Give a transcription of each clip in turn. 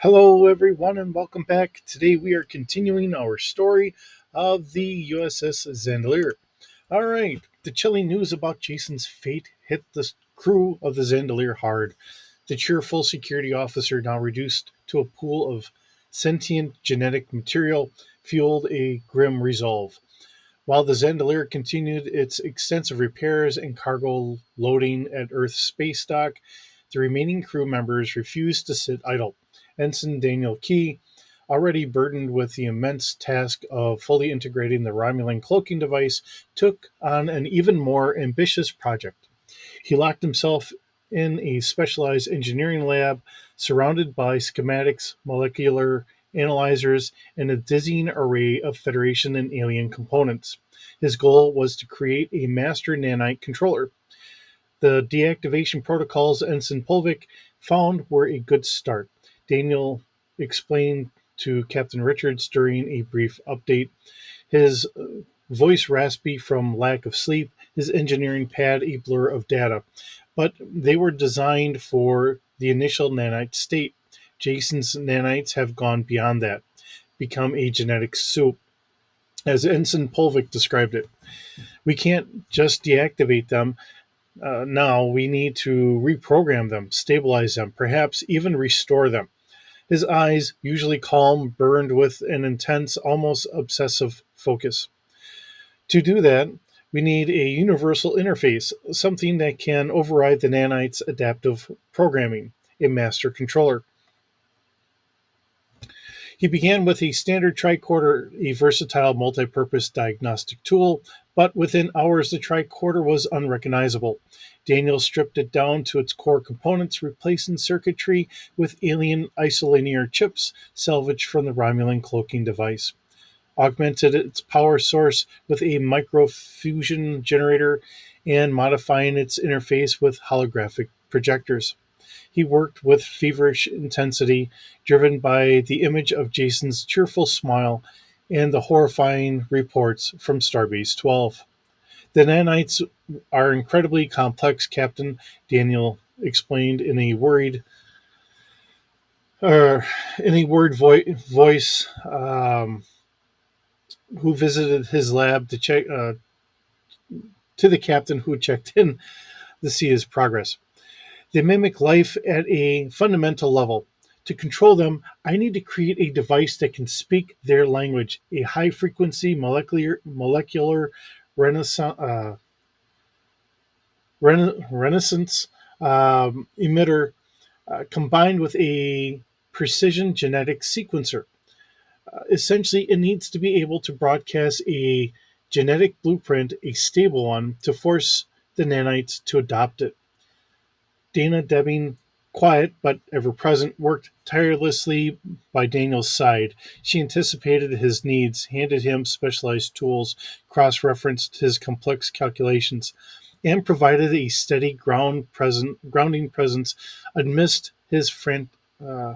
Hello, everyone, and welcome back. Today we are continuing our story of the USS Zandilar. All right, the chilling news about Jason's fate hit the crew of the Zandilar hard. The cheerful security officer, now reduced to a pool of sentient genetic material, fueled a grim resolve. While the Zandilar continued its extensive repairs and cargo loading at Earth's space dock, the remaining crew members refused to sit idle. Ensign Daniel Key, already burdened with the immense task of fully integrating the Romulan cloaking device, took on an even more ambitious project. He locked himself in a specialized engineering lab surrounded by schematics, molecular analyzers, and a dizzying array of Federation and alien components. His goal was to create a master nanite controller. The deactivation protocols Ensign Polvik found were a good start. Daniel explained to Captain Richards during a brief update. His voice raspy from lack of sleep, his engineering pad a blur of data. But they were designed for the initial nanite state. Jason's nanites have gone beyond that, become a genetic soup, as Ensign Polvik described it. We can't just deactivate them. Now we need to reprogram them, stabilize them, perhaps even restore them. His eyes, usually calm, burned with an intense, almost obsessive focus. To do that, we need a universal interface, something that can override the nanite's adaptive programming, a master controller. He began with a standard tricorder, a versatile multi-purpose diagnostic tool, but within hours the tricorder was unrecognizable. Daniel stripped it down to its core components, replacing circuitry with alien isolinear chips salvaged from the Romulan cloaking device, augmented its power source with a microfusion generator, and modifying its interface with holographic projectors. He worked with feverish intensity, driven by the image of Jason's cheerful smile and the horrifying reports from Starbase 12. The nanites are incredibly complex, Captain Daniel explained uh, in a word voice, who visited his lab to the captain who checked in to see his progress. They mimic life at a fundamental level. To control them, I need to create a device that can speak their language, a high frequency molecular renaissance, renaissance emitter combined with a precision genetic sequencer. Essentially, it needs to be able to broadcast a genetic blueprint, a stable one, to force the nanites to adopt it. Dana Debbing, quiet but ever present, worked tirelessly by Daniel's side. She anticipated his needs, handed him specialized tools, cross referenced his complex calculations, and provided a steady grounding presence amidst his uh,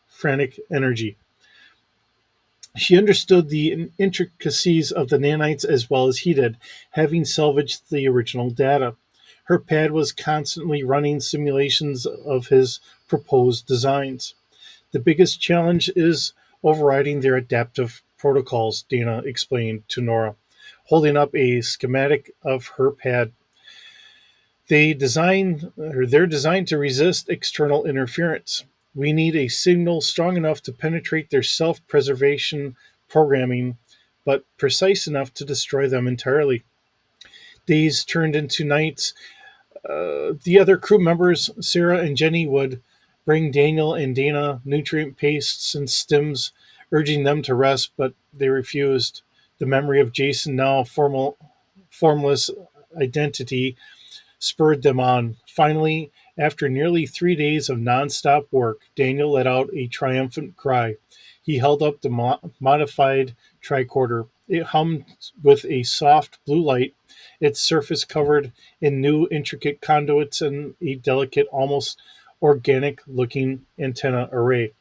frantic energy. She understood the intricacies of the nanites as well as he did, having salvaged the original data. Her pad was constantly running simulations of his proposed designs. The biggest challenge is overriding their adaptive protocols, Dana explained to Nora, holding up a schematic of her pad. They're designed to resist external interference. We need a signal strong enough to penetrate their self-preservation programming, but precise enough to destroy them entirely. Days turned into nights. The other crew members, Sarah and Jenny, would bring Daniel and Dana nutrient pastes and stims, urging them to rest, but they refused. The memory of Jason, now formless identity, spurred them on. Finally, after nearly 3 days of nonstop work, Daniel let out a triumphant cry. He held up the modified tricorder. It hummed with a soft blue light, its surface covered in new intricate conduits and a delicate, almost organic looking antenna array.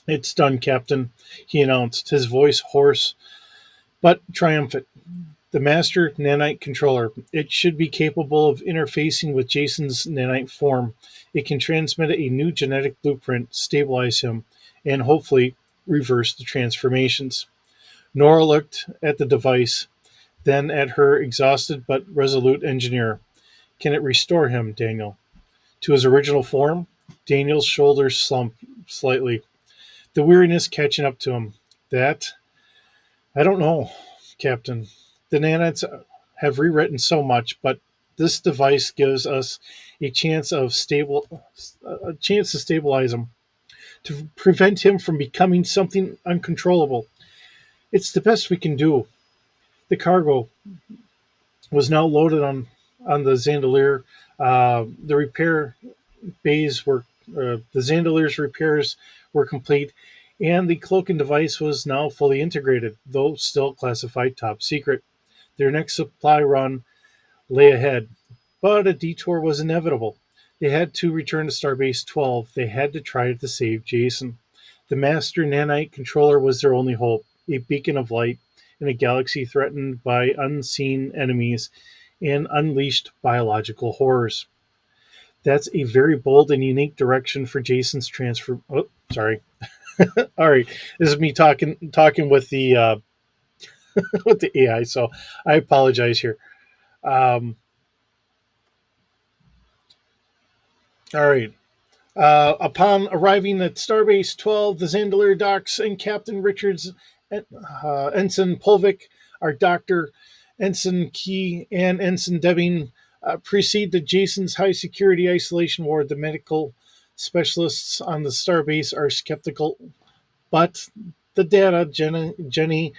It's done, Captain, he announced, his voice hoarse but triumphant. The master nanite controller. It should be capable of interfacing with Jason's nanite form. It can transmit a new genetic blueprint, stabilize him, and hopefully reverse the transformations. Nora looked at the device, then at her exhausted but resolute engineer. Can it restore him, Daniel? To his original form? Daniel's shoulders slumped slightly, the weariness catching up to him. That I don't know, Captain. The nanites have rewritten so much, but this device gives us a chance to stabilize him, to prevent him from becoming something uncontrollable. It's the best we can do. The cargo was now loaded on the Zandilar. The repair bays were the Zandalar's repairs were complete, and the cloaking device was now fully integrated, though still classified top secret. Their next supply run lay ahead, but a detour was inevitable. They had to return to Starbase 12. They had to try to save Jason. The Master Nanite controller was their only hope, a beacon of light in a galaxy threatened by unseen enemies and unleashed biological horrors. That's a very bold and unique direction for Jason's transfer. Oh, sorry. All right, this is me talking with the with the AI, so I apologize here. Um, all right. Upon arriving at Starbase 12, the Zandilar docks and Captain Richards, Ensign Polvik, our Doctor, Ensign Key, and Ensign Debbing proceed to Jason's high security isolation ward. The medical specialists on the Starbase are skeptical, but the data Jenny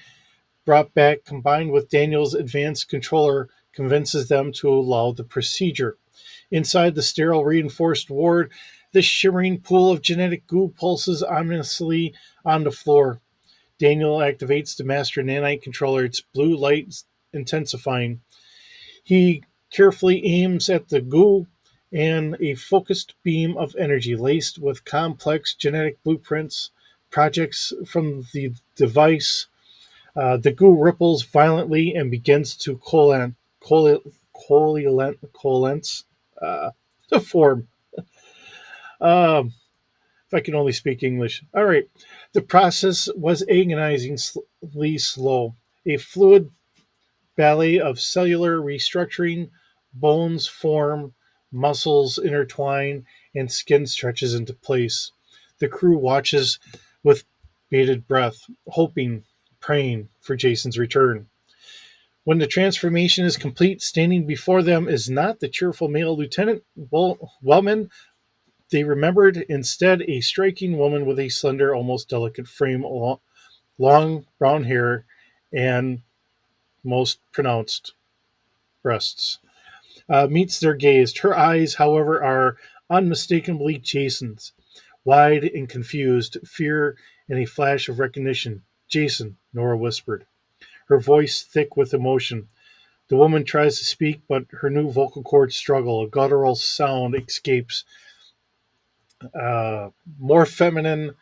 brought back, combined with Daniel's advanced controller, convinces them to allow the procedure. Inside the sterile, reinforced ward, the shimmering pool of genetic goo pulses ominously on the floor. Daniel activates the master nanite controller, its blue light intensifying. He carefully aims at the goo, and a focused beam of energy laced with complex genetic blueprints projects from the device. The goo ripples violently and begins to coalesce to form. Um, if I can only speak English. All right. The process was agonizingly slow. A fluid ballet of cellular restructuring, bones form, muscles intertwine, and skin stretches into place. The crew watches with bated breath, hoping, praying for Jason's return. When the transformation is complete, standing before them is not the cheerful male Lieutenant Wellman. They remembered instead a striking woman with a slender, almost delicate frame, long brown hair, and most pronounced breasts. Meets their gaze. Her eyes, however, are unmistakably Jason's, wide and confused, fear and a flash of recognition. Jason, Nora whispered, her voice thick with emotion. The woman tries to speak, but her new vocal cords struggle. A guttural sound escapes, more feminine,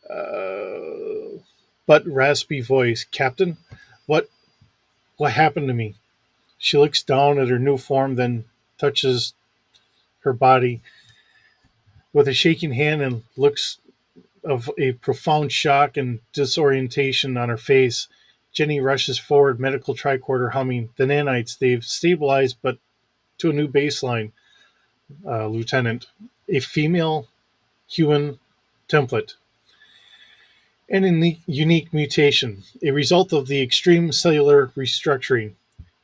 uh, but raspy voice. Captain, what what happened to me? She looks down at her new form, then touches her body with a shaking hand and looks of a profound shock and disorientation on her face. Jenny rushes forward, medical tricorder humming. The nanites, they've stabilized, but to a new baseline, Lieutenant. A female human template. And a unique mutation, a result of the extreme cellular restructuring.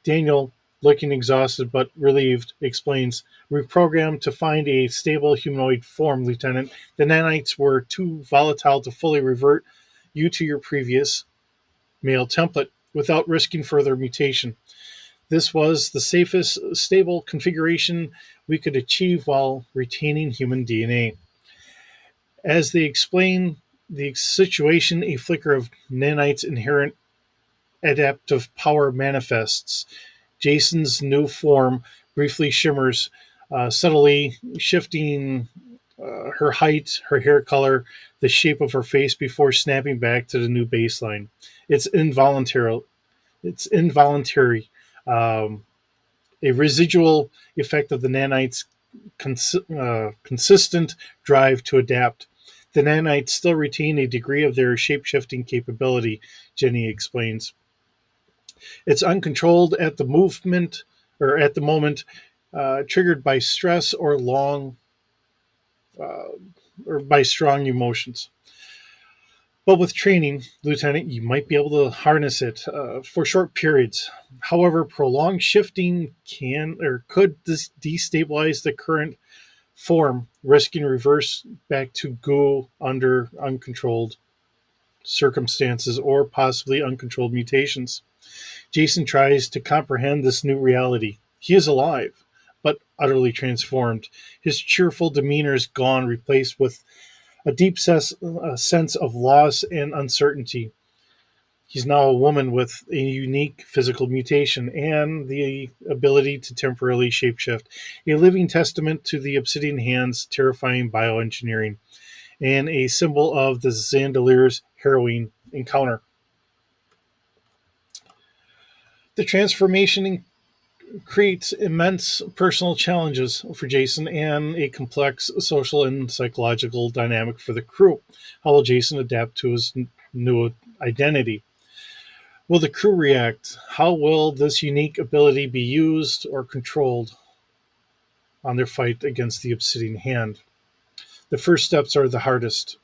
Daniel, looking exhausted but relieved, explains, reprogrammed to find a stable humanoid form, Lieutenant. The nanites were too volatile to fully revert you to your previous male template without risking further mutation. This was the safest, stable configuration we could achieve while retaining human DNA. As they explain the situation, a flicker of nanite's inherent adaptive power manifests. Jason's new form briefly shimmers, subtly shifting her height, her hair color, the shape of her face before snapping back to the new baseline. It's involuntary. It's involuntary. Um, a residual effect of the nanites' consistent drive to adapt. The nanites still retain a degree of their shape-shifting capability, Jenny explains. It's uncontrolled at the movement or at the moment, triggered by stress uh, or by strong emotions. But with training, Lieutenant, you might be able to harness it for short periods. However, prolonged shifting can or could destabilize the current form, risking reverse back to goo under uncontrolled circumstances or possibly uncontrolled mutations. Jason tries to comprehend this new reality. He is alive, but utterly transformed. His cheerful demeanor is gone, replaced with a deep sense of loss and uncertainty. He's now a woman with a unique physical mutation and the ability to temporarily shapeshift, a living testament to the Obsidian Hand's terrifying bioengineering, and a symbol of the Zandilar's harrowing encounter. The transformation creates immense personal challenges for Jason and a complex social and psychological dynamic for the crew. How will Jason adapt to his new identity? Will the crew react? How will this unique ability be used or controlled on their fight against the Obsidian Hand? The first steps are the hardest.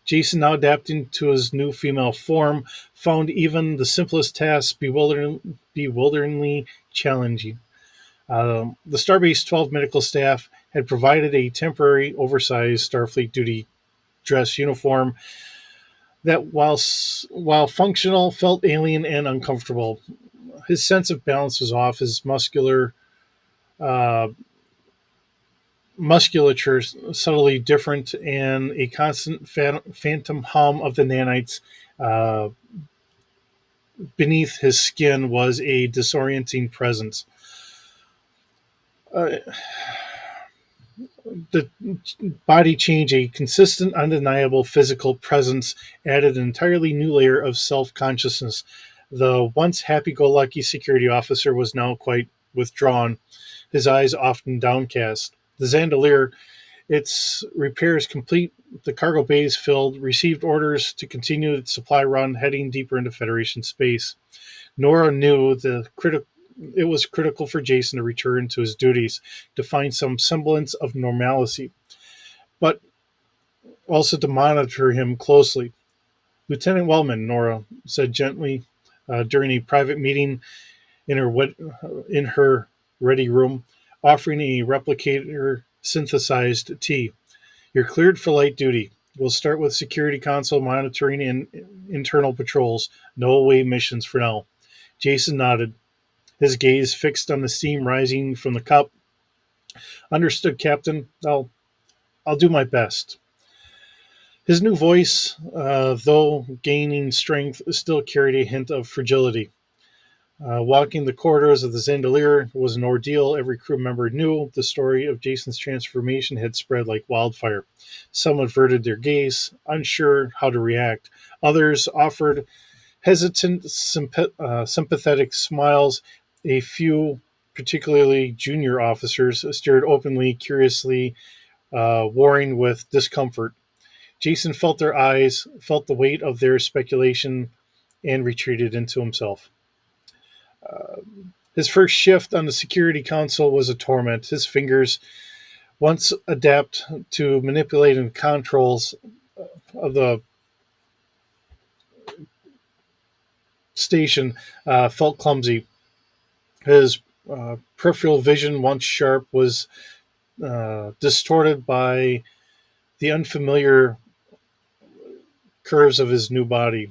Jason, now adapting to his new female form, found even the simplest tasks bewilderingly challenging. The Starbase 12 medical staff had provided a temporary, oversized Starfleet duty dress uniform that, while functional, felt alien and uncomfortable. His sense of balance was off. His uh, musculature subtly different, and a constant phantom hum of the nanites uh, beneath his skin was a disorienting presence. Uh, the body change, a consistent, undeniable physical presence, added an entirely new layer of self consciousness. The once happy go lucky security officer was now quite withdrawn, his eyes often downcast. The Zandilar, its repairs complete, the cargo bays filled, received orders to continue its supply run, heading deeper into Federation space. Nora knew it was critical for Jason to return to his duties, to find some semblance of normalcy, but also to monitor him closely. Lieutenant Wellman, Nora said gently during a private meeting in her ready room, offering a replicator synthesized tea. You're cleared for light duty. We'll start with security console monitoring and internal patrols. No away missions for now. Jason nodded, his gaze fixed on the steam rising from the cup. Understood, Captain. I'll do my best. His new voice, though gaining strength, still carried a hint of fragility. Walking the corridors of the Zandilar was an ordeal. Every crew member knew the story of Jason's transformation had spread like wildfire. Some averted their gaze, unsure how to react. Others offered hesitant, sympathetic smiles. A few, particularly junior officers, stared openly, curiously, warring with discomfort. Jason felt their eyes, felt the weight of their speculation, and retreated into himself. His first shift on the security console was a torment. His fingers, once adept to manipulating the controls of the station, felt clumsy. His peripheral vision, once sharp, was distorted by the unfamiliar curves of his new body.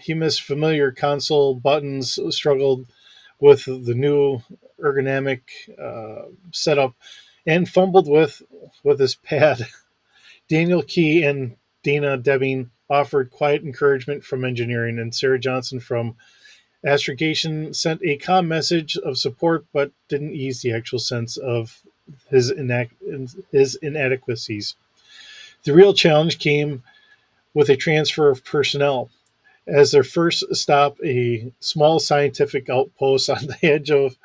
He missed familiar console buttons, struggled with the new ergonomic setup, and fumbled with his pad. Daniel Key and Dana Debbing offered quiet encouragement from engineering, and Sarah Johnson from astrogation sent a calm message of support, but didn't ease the actual sense of his inadequacies. The real challenge came with a transfer of personnel. As their first stop, a small scientific outpost on the edge of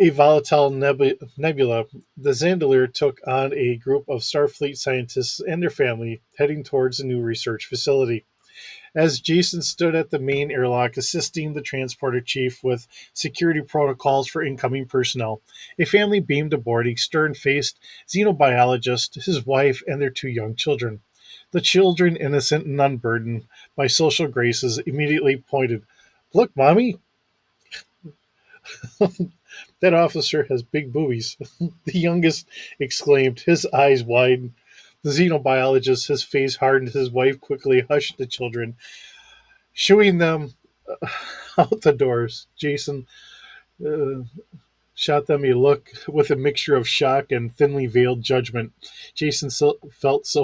a volatile nebula, the Zandilar took on a group of Starfleet scientists and their family heading towards a new research facility. As Jason stood at the main airlock assisting the transporter chief with security protocols for incoming personnel, a family beamed aboard a stern faced xenobiologist, his wife, and their two young children. The children, innocent and unburdened by social graces, immediately pointed, "Look, Mommy, that officer has big boobies." The youngest exclaimed, his eyes wide. The xenobiologist, his face hardened, his wife quickly hushed the children, shooing them out the doors. Jason uh, shot them a look with a mixture of shock and thinly veiled judgment. Jason felt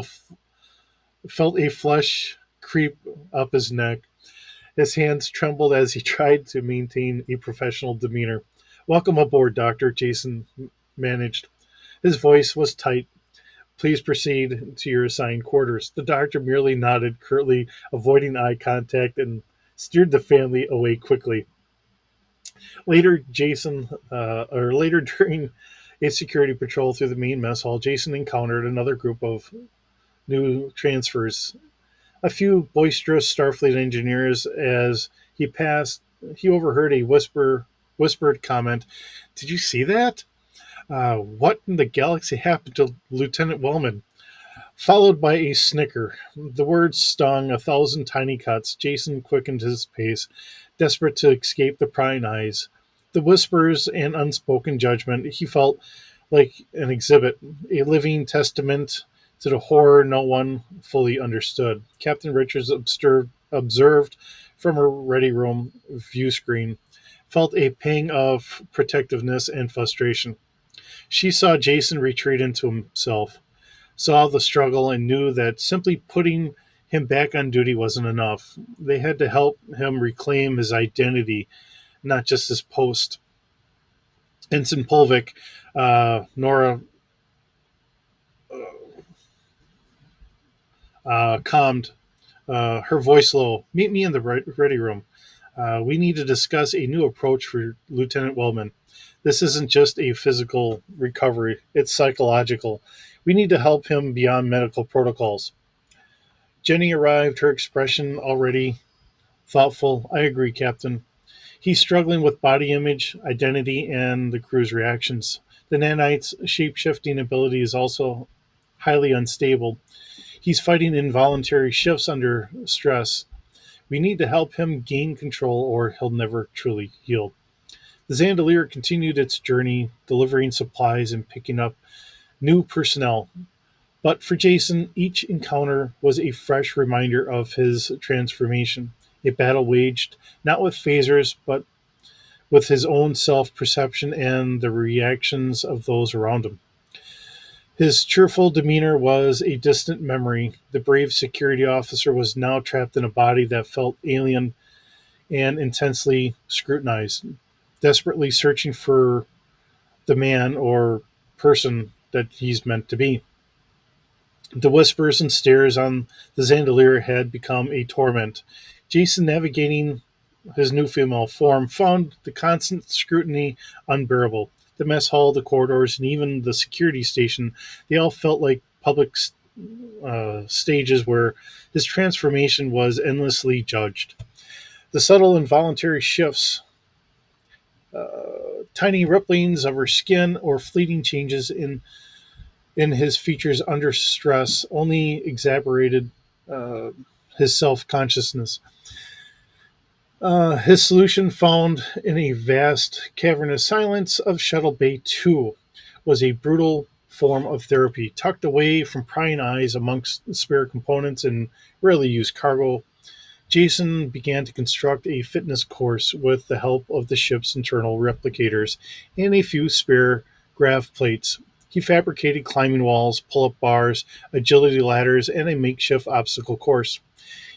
a flush creep up his neck. His hands trembled as he tried to maintain a professional demeanor. "Welcome aboard, Doctor," Jason managed. His voice was tight. "Please proceed to your assigned quarters." The doctor merely nodded, curtly avoiding eye contact, and steered the family away quickly. Later during a security patrol through the main mess hall, Jason encountered another group of new transfers. A few boisterous Starfleet engineers. As he passed, he overheard a whispered comment. "Did you see that? What in the galaxy happened to Lieutenant Wellman?" Followed by a snicker. The words stung a thousand tiny cuts. Jason quickened his pace, desperate to escape the prying eyes. The whispers and unspoken judgment. He felt like an exhibit, a living testament to the horror no one fully understood. Captain Richards observed from her ready room view screen, felt a pang of protectiveness and frustration. She saw Jason retreat into himself, saw the struggle, and knew that simply putting him back on duty wasn't enough. They had to help him reclaim his identity, not just his post. Ensign Polvik, Nora calmed, her voice low. "Meet me in the ready room. We need to discuss a new approach for Lieutenant Wellman. This isn't just a physical recovery, it's psychological. We need to help him beyond medical protocols." Jenny arrived, her expression already thoughtful. "I agree, Captain. He's struggling with body image, identity, and the crew's reactions. The nanite's shape shifting ability is also highly unstable. He's fighting involuntary shifts under stress. We need to help him gain control or he'll never truly heal." The Zandilar continued its journey, delivering supplies and picking up new personnel. But for Jason, each encounter was a fresh reminder of his transformation, a battle waged not with phasers, but with his own self perception and the reactions of those around him. His cheerful demeanor was a distant memory. The brave security officer was now trapped in a body that felt alien and intensely scrutinized, desperately searching for the man or person that he's meant to be. The whispers and stares on the Zandilar had become a torment. Jason, navigating his new female form, found the constant scrutiny unbearable. The mess hall, the corridors, and even the security station, they all felt like public stages where his transformation was endlessly judged. The subtle involuntary shifts, tiny ripplings of her skin, or fleeting changes in his features under stress only exacerbated uh, his self consciousness. His solution, found in a vast, cavernous silence of Shuttle Bay 2, was a brutal form of therapy, tucked away from prying eyes amongst spare components and rarely used cargo. Jason began to construct a fitness course with the help of the ship's internal replicators and a few spare grav plates. He fabricated climbing walls, pull up bars, agility ladders, and a makeshift obstacle course.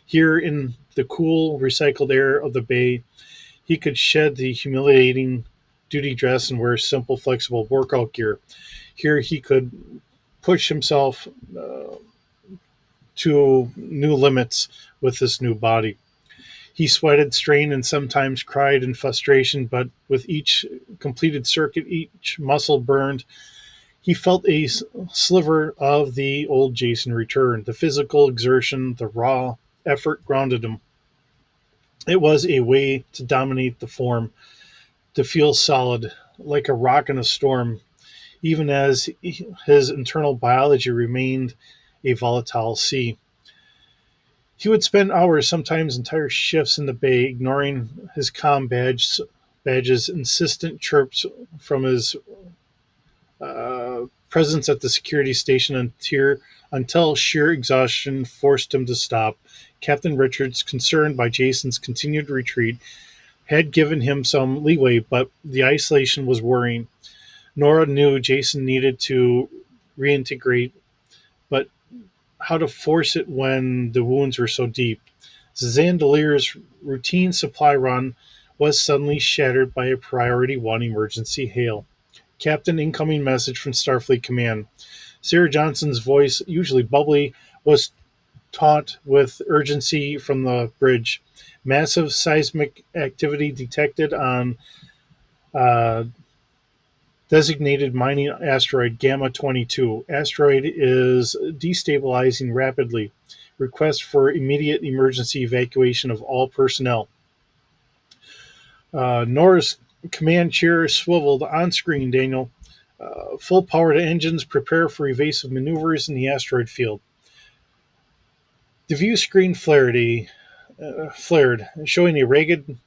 Here, in the cool, recycled air of the bay, he could shed the humiliating duty dress and wear simple, flexible workout gear. Here, he could push himself to new limits with this new body. He sweated, strained, and sometimes cried in frustration, but with each completed circuit, each muscle burned, he felt a sliver of the old Jason return. The physical exertion, the raw effort grounded him. It was a way to dominate the form, to feel solid, like a rock in a storm, even as his internal biology remained a volatile sea. He would spend hours, sometimes entire shifts, in the bay, ignoring his badge's insistent chirps from his presence at the security station until sheer exhaustion forced him to stop. Captain Richards, concerned by Jason's continued retreat, had given him some leeway, but the isolation was worrying. Nora knew Jason needed to reintegrate, but how to force it when the wounds were so deep? Zandilar's routine supply run was suddenly shattered by a Priority 1 emergency hail. Captain, incoming message from Starfleet Command. Sarah Johnson's voice, usually bubbly, was taut with urgency from the bridge. Massive seismic activity detected on uh, designated mining asteroid Gamma 22. Asteroid is destabilizing rapidly. Request for immediate emergency evacuation of all personnel. Nora's command chair swiveled on screen, Daniel. Full power to engines, prepare for evasive maneuvers in the asteroid field. The view screen flared, showing a ragged,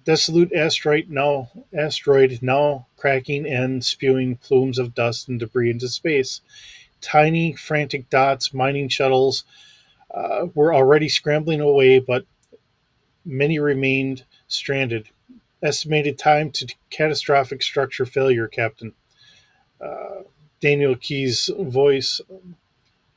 dissolute asteroid now cracking and spewing plumes of dust and debris into space. Tiny, frantic dots, mining shuttles, were already scrambling away, but many remained stranded. Estimated time to catastrophic structure failure, Captain. Uh, Daniel Key's voice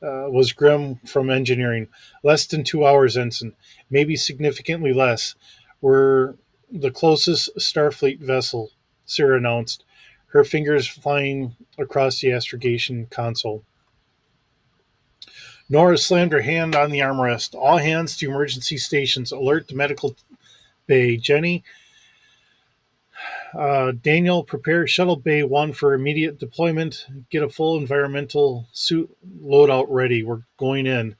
was grim from engineering. Less than 2 hours, Ensign. Maybe significantly less. We're the closest Starfleet vessel, Sarah announced, her fingers flying across the astrogation console. Nora slammed her hand on the armrest. All hands to emergency stations. Alert the medical bay. Jenny, Daniel, prepare Shuttle Bay 1 for immediate deployment. Get a full environmental suit loadout ready. We're going in.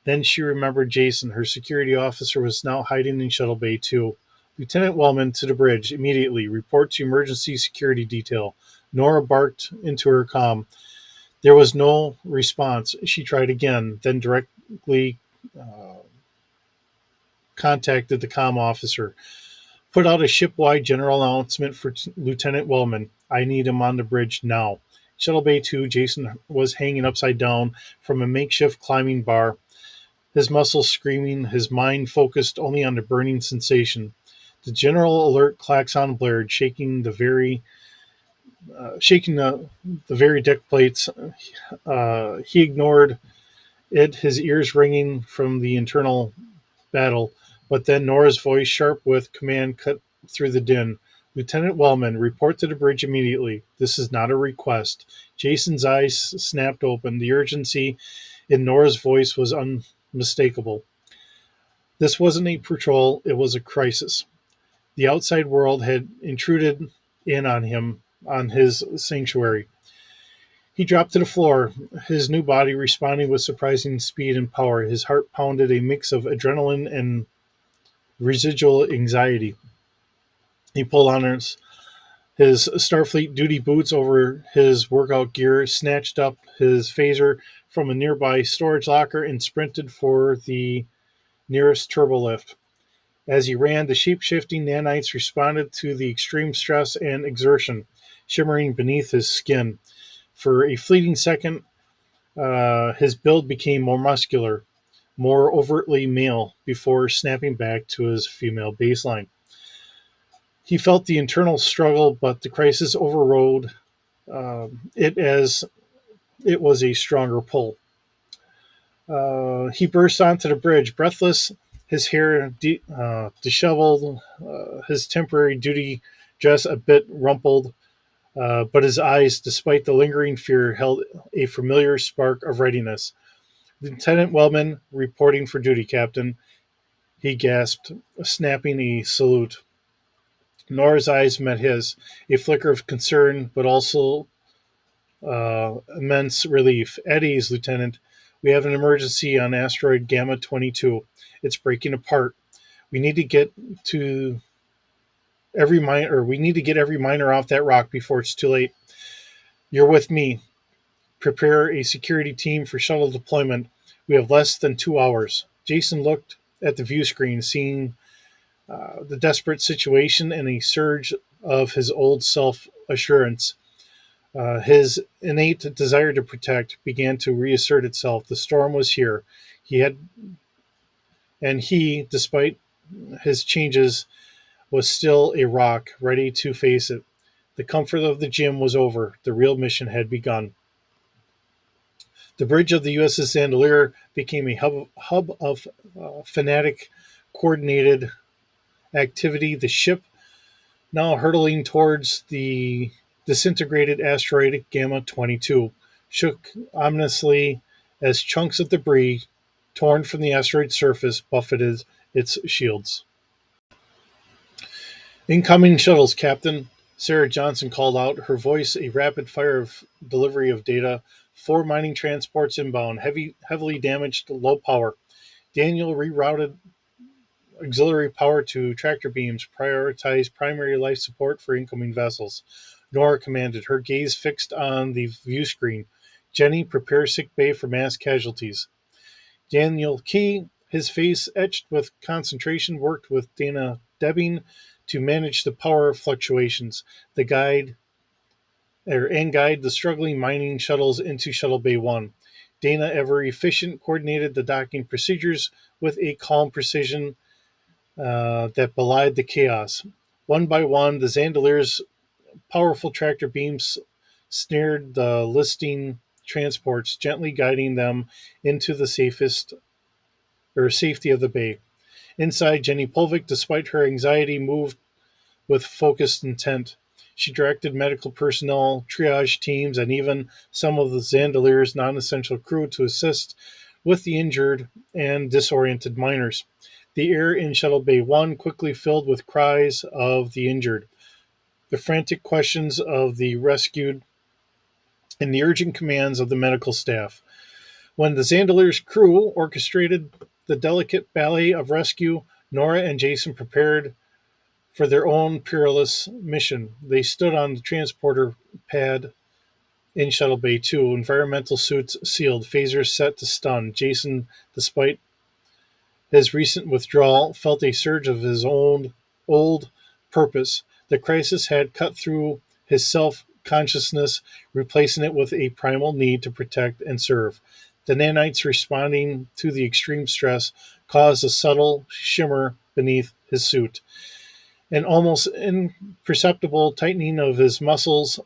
Then she remembered Jason. Her security officer was now hiding in Shuttle Bay 2. Lieutenant Wellman to the bridge immediately. Report to emergency security detail. Nora barked into her comm. There was no response. She tried again, then directly contacted the comm officer. Put out a ship-wide general announcement for Lieutenant Wellman. I need him on the bridge now. Shuttle Bay 2, Jason was hanging upside down from a makeshift climbing bar, his muscles screaming, his mind focused only on the burning sensation. The general alert klaxon blared, shaking the very deck plates. He ignored it, his ears ringing from the internal battle. But then Nora's voice, sharp with command, cut through the din. Lieutenant Wellman, report to the bridge immediately. This is not a request. Jason's eyes snapped open. The urgency in Nora's voice was unmistakable. This wasn't a patrol, it was a crisis. The outside world had intruded in on him, on his sanctuary. He dropped to the floor, his new body responding with surprising speed and power. His heart pounded, a mix of adrenaline and residual anxiety. He pulled on his Starfleet duty boots over his workout gear, snatched up his phaser from a nearby storage locker, and sprinted for the nearest turbolift. As he ran, the shape-shifting nanites responded to the extreme stress and exertion, shimmering beneath his skin. For a fleeting second, his build became more muscular, more overtly male, before snapping back to his female baseline. He felt the internal struggle, but the crisis overrode it as it was a stronger pull. He burst onto the bridge, breathless, his hair disheveled, his temporary duty dress a bit rumpled, but his eyes, despite the lingering fear, held a familiar spark of readiness. Lieutenant Wellman, reporting for duty, Captain, he gasped, snapping a salute. Nora's eyes met his, a flicker of concern, but also immense relief. At ease, Lieutenant. We have an emergency on asteroid Gamma 22. It's breaking apart. We need to get to we need to get every miner off that rock before it's too late. You're with me. Prepare a security team for shuttle deployment. We have less than 2 hours. Jason looked at the view screen, seeing the desperate situation and a surge of his old self assurance. His innate desire to protect began to reassert itself. The storm was here. He had, and he, despite his changes, was still a rock, ready to face it. The comfort of the gym was over. The real mission had begun. The bridge of the USS Zandilar became a hub of fanatic, coordinated activity. The ship, now hurtling towards the disintegrated asteroid Gamma 22, shook ominously as chunks of debris torn from the asteroid's surface buffeted its shields. Incoming shuttles, Captain. Sarah Johnson called out, her voice a rapid fire of delivery of data. 4 mining transports inbound, heavily damaged, low power. Daniel rerouted auxiliary power to tractor beams, prioritized primary life support for incoming vessels. Nora commanded, her gaze fixed on the view screen. Jenny, prepare sick bay for mass casualties. Daniel Key, his face etched with concentration, worked with Dana Debbing to manage the power fluctuations. The guide and guide the struggling mining shuttles into Shuttle Bay 1. Dana, ever efficient, coordinated the docking procedures with a calm precision that belied the chaos. One by one, the Zandalar's powerful tractor beams snared the listing transports, gently guiding them into the safety of the bay. Inside, Jenny Polvik, despite her anxiety, moved with focused intent. She directed medical personnel, triage teams, and even some of the Zandalar's non essential crew to assist with the injured and disoriented miners. The air in Shuttle Bay 1 quickly filled with cries of the injured, the frantic questions of the rescued, and the urgent commands of the medical staff. When the Zandalar's crew orchestrated the delicate ballet of rescue, Nora and Jason prepared for their own perilous mission. They stood on the transporter pad in Shuttle Bay 2, environmental suits sealed, phasers set to stun. Jason, despite his recent withdrawal, felt a surge of his own old purpose. The crisis had cut through his self consciousness, replacing it with a primal need to protect and serve. The nanites responding to the extreme stress caused a subtle shimmer beneath his suit, an almost imperceptible tightening of his muscles,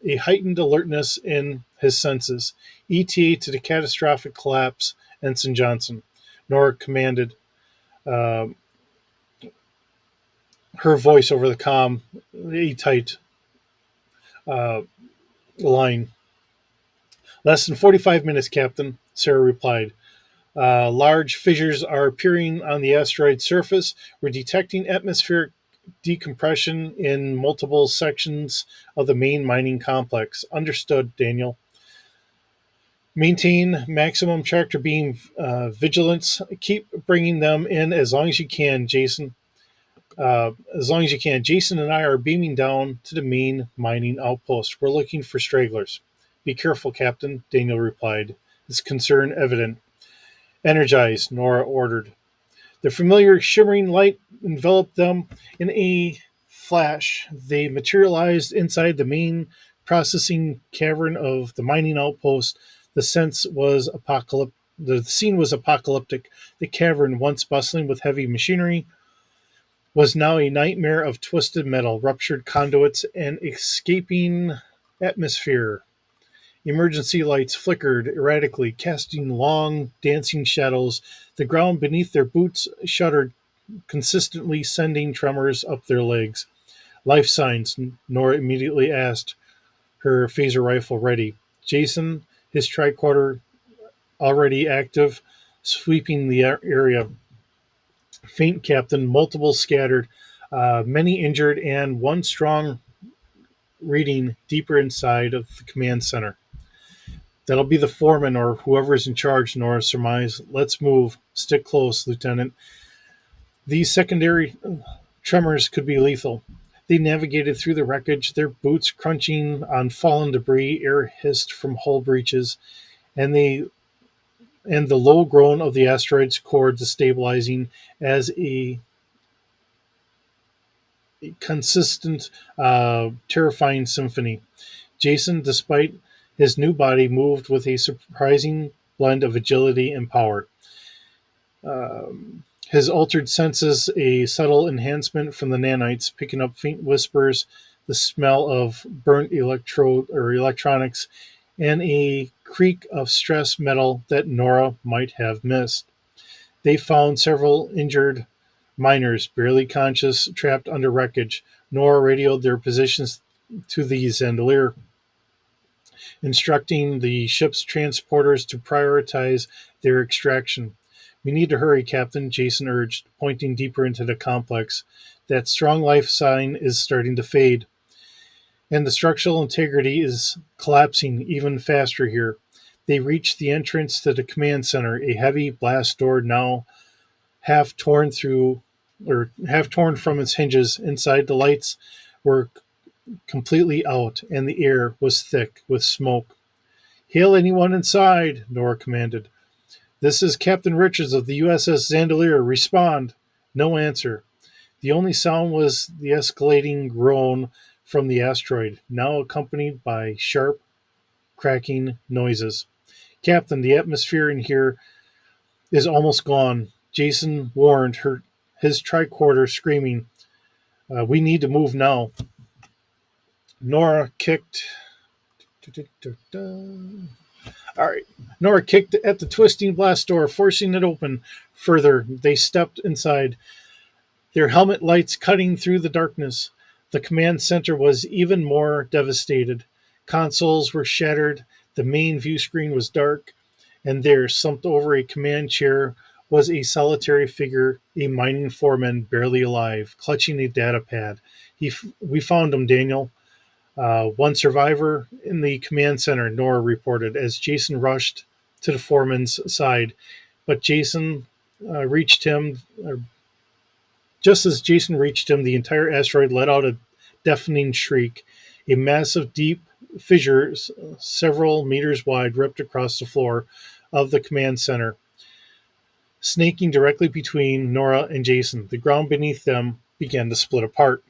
a heightened alertness in his senses. ETA to the catastrophic collapse, Ensign Johnson. Nora commanded, uh, her voice over the comm, a tight uh, line. Less than 45 minutes, Captain, Sarah replied. Large fissures are appearing on the asteroid's surface. We're detecting atmospheric decompression in multiple sections of the main mining complex. Understood, Daniel. Maintain maximum tractor beam vigilance. Keep bringing them in as long as you can, Jason. As long as you can. Jason and I are beaming down to the main mining outpost. We're looking for stragglers. Be careful, Captain, Daniel replied, his concern evident. Energize, Nora ordered. The familiar shimmering light enveloped them in a flash. They materialized inside the main processing cavern of the mining outpost. The scene was apocalyptic. The cavern, once bustling with heavy machinery, was now a nightmare of twisted metal, ruptured conduits, and escaping atmosphere. Emergency lights flickered erratically, casting long, dancing shadows. The ground beneath their boots shuddered, consistently sending tremors up their legs. Life signs, Nora immediately asked, her phaser rifle ready. Jason, his tricorder already active, sweeping the area. Faint captain, multiple scattered, many injured, and one strong reading deeper inside of the command center. That'll be the foreman or whoever's in charge, Nora surmised. Let's move. Stick close, Lieutenant. These secondary tremors could be lethal. They navigated through the wreckage, their boots crunching on fallen debris, air hissed from hull breaches, and the low groan of the asteroid's core destabilizing as a consistent, terrifying symphony. Jason, despite his new body, moved with a surprising blend of agility and power. His altered senses, a subtle enhancement from the nanites, picking up faint whispers, the smell of burnt electrode or electronics, and a creak of stress metal that Nora might have missed. They found several injured miners, barely conscious, trapped under wreckage. Nora radioed their positions to the Zandilar, instructing the ship's transporters to prioritize their extraction. We need to hurry, Captain, Jason urged, pointing deeper into the complex. That strong life sign is starting to fade, and the structural integrity is collapsing even faster here. They reached the entrance to the command center, a heavy blast door now half torn through or half torn from its hinges. Inside, the lights were completely out, and the air was thick with smoke. Hail anyone inside, Nora commanded. This is Captain Richards of the USS Zandilar. Respond. No answer. The only sound was the escalating groan from the asteroid, now accompanied by sharp, cracking noises. Captain, the atmosphere in here is almost gone. Jason warned his tricorder, screaming, We need to move now. Nora kicked. All right. Nora kicked at the twisting blast door, forcing it open further. They stepped inside, their helmet lights cutting through the darkness. The command center was even more devastated. Consoles were shattered, the main view screen was dark, and there, slumped over a command chair, was a solitary figure, a mining foreman, barely alive, clutching a data pad. We found him, Daniel. One survivor in the command center, Nora reported, as Jason rushed to the foreman's side. But Jason reached him, just as Jason reached him, the entire asteroid let out a deafening shriek. A massive, deep fissure, several meters wide, ripped across the floor of the command center, snaking directly between Nora and Jason. The ground beneath them began to split apart.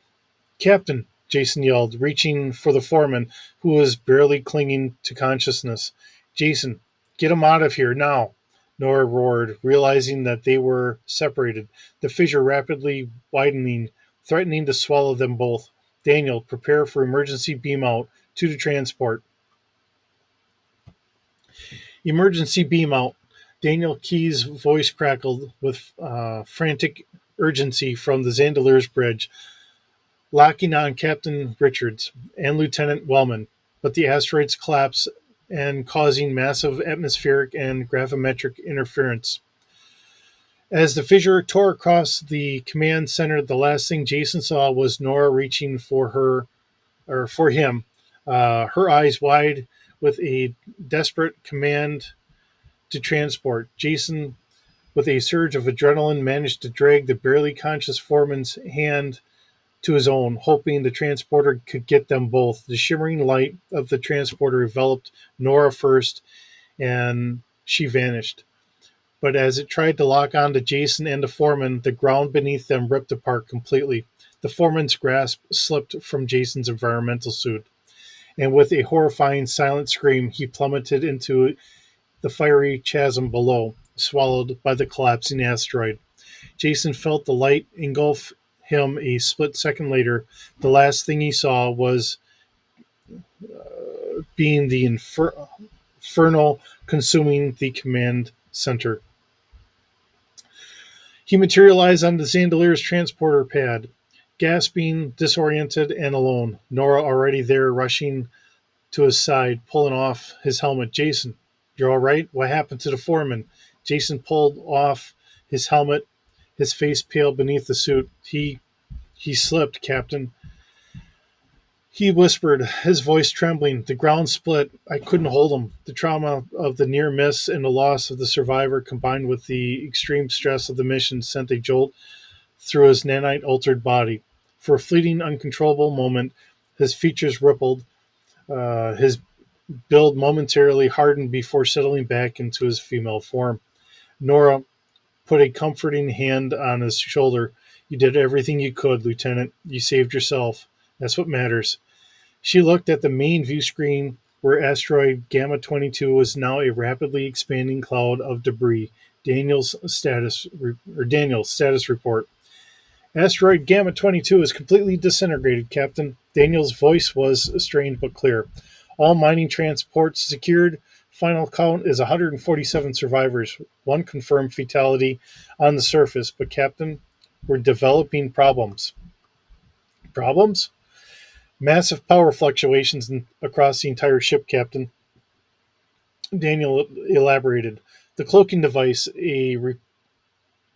Captain, Jason yelled, reaching for the foreman, who was barely clinging to consciousness. Jason, get him out of here now, Nora roared, realizing that they were separated, the fissure rapidly widening, threatening to swallow them both. Daniel, prepare for emergency beam out to the transport. Emergency beam out. Daniel Key's voice crackled with frantic urgency from the Zandilar's bridge, locking on Captain Richards and Lieutenant Wellman, but the asteroid's collapse and causing massive atmospheric and gravimetric interference. As the fissure tore across the command center, the last thing Jason saw was Nora reaching for him, her eyes wide with a desperate command to transport. Jason, with a surge of adrenaline, managed to drag the barely conscious foreman's hand to his own, hoping the transporter could get them both. The shimmering light of the transporter enveloped Nora first, and she vanished. But as it tried to lock onto Jason and the foreman, the ground beneath them ripped apart completely. The foreman's grasp slipped from Jason's environmental suit, and with a horrifying silent scream, he plummeted into the fiery chasm below, swallowed by the collapsing asteroid. Jason felt the light engulf him a split second later. The last thing he saw was being the inferno consuming the command center. He materialized on the Zandilar's transporter pad, gasping, disoriented, and alone. Nora already there, rushing to his side, pulling off his helmet. Jason, You're all right? What happened to the foreman? Jason pulled off his helmet, his face pale beneath the suit. He slipped, Captain. He whispered, his voice trembling. The ground split. I couldn't hold him. The trauma of the near miss and the loss of the survivor, combined with the extreme stress of the mission, sent a jolt through his nanite altered body. For a fleeting, uncontrollable moment, his features rippled, his build momentarily hardened before settling back into his female form. Nora put a comforting hand on his shoulder. You did everything you could, Lieutenant. You saved yourself. That's what matters. She looked at the main view screen where asteroid Gamma 22 was now a rapidly expanding cloud of debris. Daniel's status report. Asteroid Gamma 22 is completely disintegrated, Captain. Daniel's voice was strained but clear. All mining transports secured. Final count is 147 survivors, one confirmed fatality on the surface. But, Captain, we're developing problems. Problems? Massive power fluctuations across the entire ship, Captain. Daniel elaborated. The cloaking device, the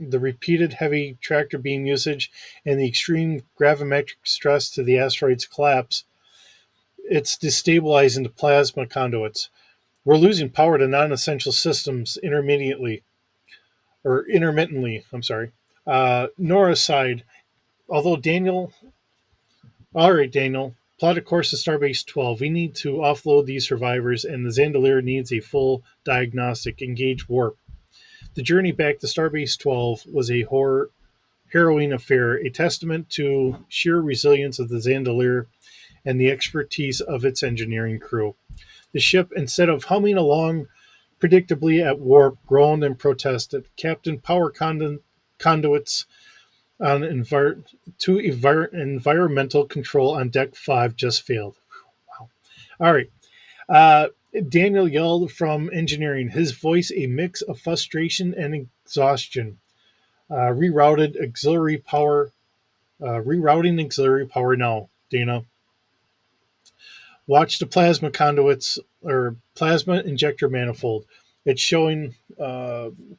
repeated heavy tractor beam usage, and the extreme gravimetric stress to the asteroid's collapse, it's destabilizing the plasma conduits. We're losing power to non-essential systems intermittently. I'm sorry. Nora sighed. Although Daniel, all right, Daniel, plot a course to Starbase 12. We need to offload these survivors, and the Zandilar needs a full diagnostic. Engage warp. The journey back to Starbase 12 was a harrowing affair, a testament to sheer resilience of the Zandilar and the expertise of its engineering crew. The ship, instead of humming along predictably at warp, groaned and protested. Captain, power conduits on environmental control on deck 5 just failed. Wow. All right. Uh, Daniel yelled from engineering, his voice a mix of frustration and exhaustion. Rerouted auxiliary power. Rerouting auxiliary power now, Dana. Watch the plasma conduits or plasma injector manifold. It's showing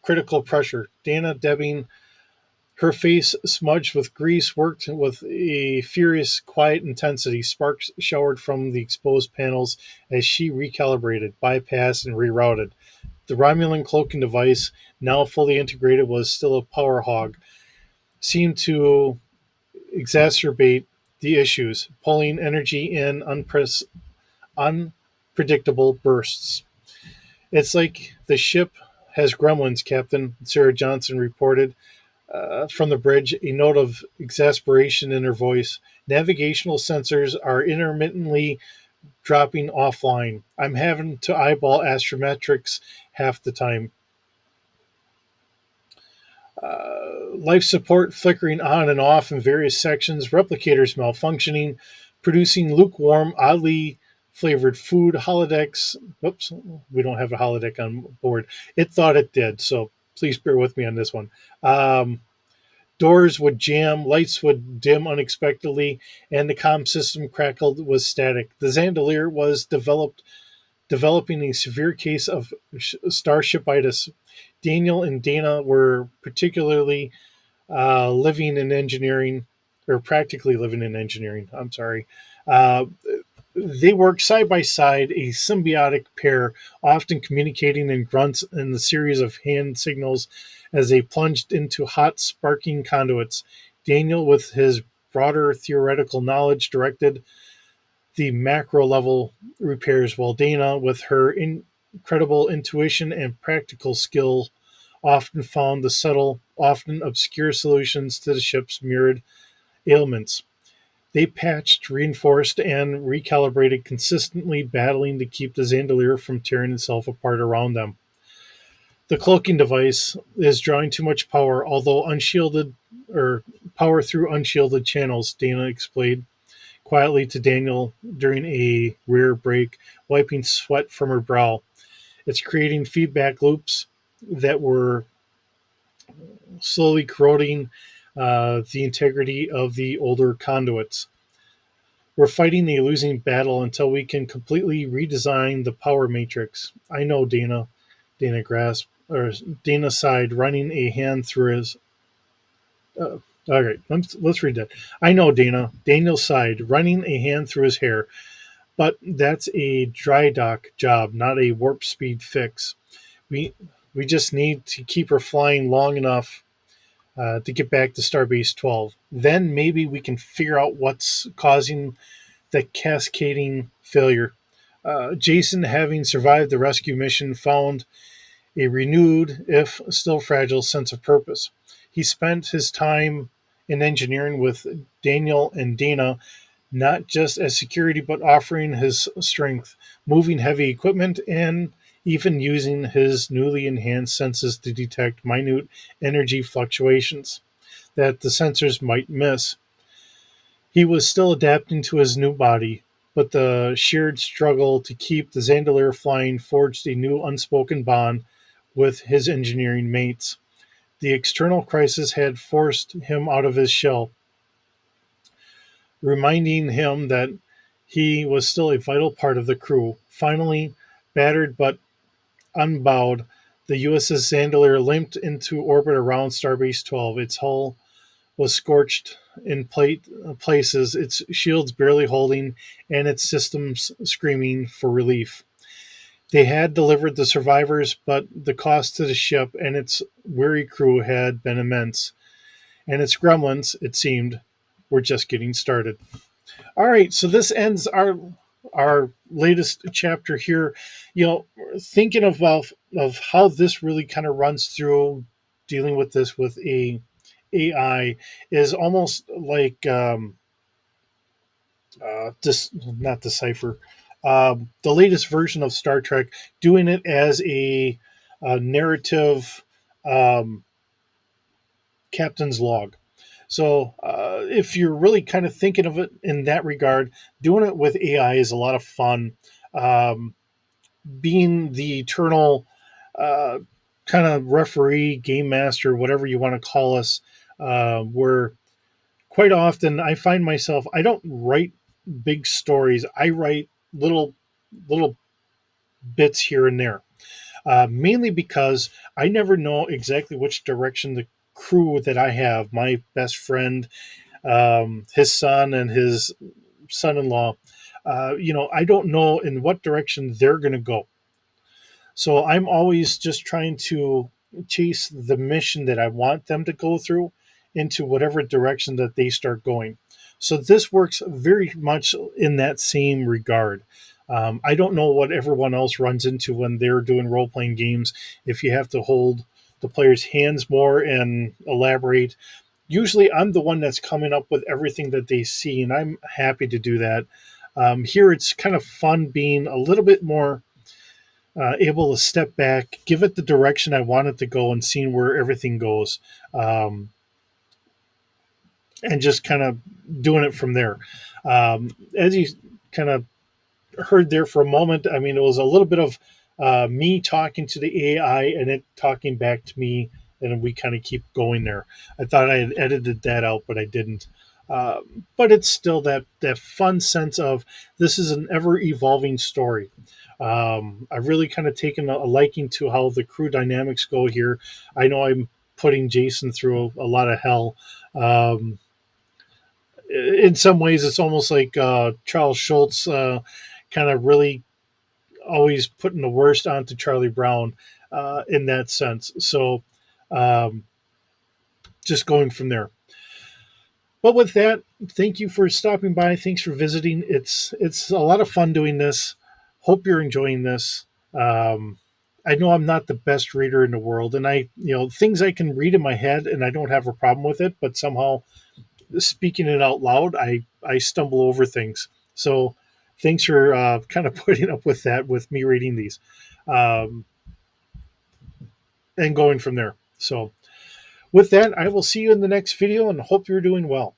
critical pressure. Dana Debbing, her face smudged with grease, worked with a furious, quiet intensity. Sparks showered from the exposed panels as she recalibrated, bypassed, and rerouted. The Romulan cloaking device, now fully integrated, was still a power hog. Seemed to exacerbate the issues, pulling energy in unpredictable bursts. It's like the ship has gremlins, Captain, Sarah Johnson reported from the bridge, a note of exasperation in her voice. Navigational sensors are intermittently dropping offline. I'm having to eyeball astrometrics half the time. Life support flickering on and off in various sections, replicators malfunctioning, producing lukewarm, oddly flavored food. Holodecks, whoops, we don't have a holodeck on board. It thought it did, so please bear with me on this one. Doors would jam, lights would dim unexpectedly, and the comm system crackled with static. The Zandilar was developing a severe case of starshipitis. Daniel and Dana were particularly living in engineering, or practically living in engineering. I'm sorry. Uh, they worked side by side, a symbiotic pair, often communicating in grunts and the series of hand signals as they plunged into hot, sparking conduits. Daniel, with his broader theoretical knowledge, directed the macro level repairs, while Dana, with her incredible intuition and practical skill, often found the subtle, often obscure solutions to the ship's myriad ailments. They patched, reinforced, and recalibrated, consistently battling to keep the Zandilar from tearing itself apart around them. The cloaking device is drawing too much power, although unshielded or power through unshielded channels, Dana explained quietly to Daniel during a rear break, wiping sweat from her brow. It's creating feedback loops that were slowly corroding the integrity of the older conduits. We're fighting a losing battle until we can completely redesign the power matrix. I know, Dana. Dana grasped, or Dana sighed, running a hand through his. All right, let's read that. I know, Dana. Daniel sighed, running a hand through his hair. But that's a dry dock job, not a warp speed fix. We we just need to keep her flying long enough to get back to Starbase 12. Then maybe we can figure out what's causing the cascading failure. Jason, having survived the rescue mission, found a renewed, if still fragile, sense of purpose. He spent his time in engineering with Daniel and Dana, not just as security, but offering his strength, moving heavy equipment, and even using his newly enhanced senses to detect minute energy fluctuations that the sensors might miss. He was still adapting to his new body, but the shared struggle to keep the Zandilar flying forged a new unspoken bond with his engineering mates. The external crisis had forced him out of his shell, reminding him that he was still a vital part of the crew. Finally, battered but unbowed, the USS Zandilar limped into orbit around Starbase 12. Its hull was scorched in places, its shields barely holding, and its systems screaming for relief. They had delivered the survivors, but the cost to the ship and its weary crew had been immense. And its gremlins, it seemed, were just getting started. All right, so this ends our latest chapter here. You know, thinking of how this really kind of runs through dealing with this with a AI is almost like this not Decipher, the latest version of Star Trek, doing it as a narrative um, captain's log. So if you're really kind of thinking of it in that regard, doing it with AI is a lot of fun. Um, Being the eternal uh, kind of referee, game master, whatever you want to call us, where quite often I find myself I don't write big stories. I write little bits here and there, mainly because I never know exactly which direction the crew that I have, my best friend, his son, and his son-in-law. I don't know in what direction they're going to go. So I'm always just trying to chase the mission that I want them to go through into whatever direction that they start going. So this works very much in that same regard. I don't know what everyone else runs into when they're doing role playing games. If you have to hold the player's hands more and elaborate, usually I'm the one that's coming up with everything that they see, and I'm happy to do that. Here it's kind of fun being a little bit more able to step back, give it the direction I want it to go, and seeing where everything goes, um, and just kind of doing it from there. As you kind of heard there for a moment, I mean, it was a little bit of me talking to the AI and it talking back to me, and we kind of keep going there. I thought I had edited that out, but I didn't. But it's still that fun sense of this is an ever evolving story. I've really kind of taken a liking to how the crew dynamics go here. I know I'm putting Jason through a lot of hell. Um, in some ways, it's almost like Charles Schultz kind of really always putting the worst onto Charlie Brown in that sense. So um, just going from there. But with that, thank you for stopping by. Thanks for visiting. It's a lot of fun doing this. Hope you're enjoying this. Um, I know I'm not the best reader in the world, and things I can read in my head, and I don't have a problem with it. But somehow, speaking it out loud, I stumble over things. So, thanks for kind of putting up with that with me reading these, um, and going from there. So, with that, I will see you in the next video, and hope you're doing well.